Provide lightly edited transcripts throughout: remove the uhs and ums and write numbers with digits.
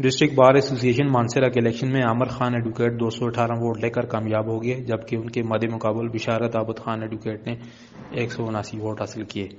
District bar association मानसरा के election में Aamir Khan advocate 218 vote लेकर कामयाब हो गए, जबकि उनके मद्दे मुकाबल बिशारत आबद खान एडवोकेट ने 179 वोट हासिल किए।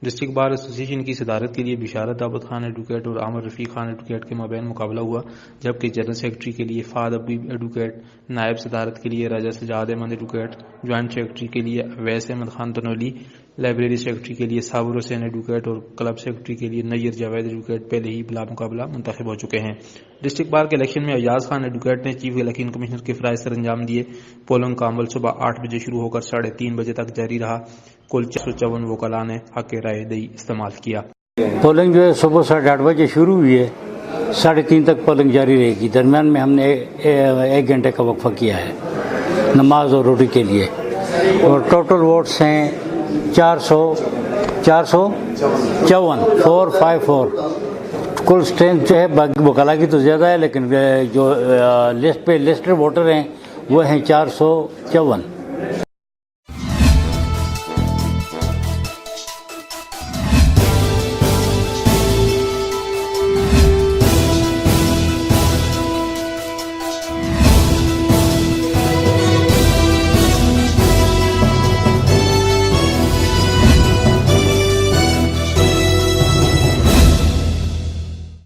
डिस्ट्रिक्ट बार एसोसिएशन की सदारत के लिए बिशारत आबद खान एडवोकेट और आमिर रफीक खान एडवोकेट के मबैन मुकाबला हुआ, जबकि जनरल सेक्रेटरी के लिए फाद अबी एडवोकेट, नायब सदारत के लिए Raja Sajad Ahmed advocate, joint secretary के लिए अवैस अहमद खान तनोली, लाइब्रेरी सेक्रेटरी के लिए साबुर हुसैन एडवोकेट और क्लब सेक्रेटरी के लिए नैयर जावेद एडवोकेट पहले ही बिला मुकाबला मुंतखब हो चुके हैं। डिस्ट्रिक्ट बार के इलेक्शन में अयाज खान एडवोकेट ने चीफ इलेक्शन कमिश्नर के फराइज सर अंजाम दिए। पोलिंग का अमल सुबह 8 बजे शुरू होकर 3:30 बजे तक जारी रहा। कुल 454 वकला ने हक राय दही इस्तेमाल किया। पोलिंग जो है सुबह 8:30 बजे शुरू हुई है, 3:30 तक पोलिंग जारी रहेगी। दरमियान में हमने 1 घंटे का वक्फा किया है नमाज और रोटी के लिए। और टोटल वोट्स हैं 454। कुल स्ट्रेंथ जो है वकला की तो ज़्यादा है, लेकिन जो लिस्ट पे लिस्टेड वोटर हैं वो हैं 454।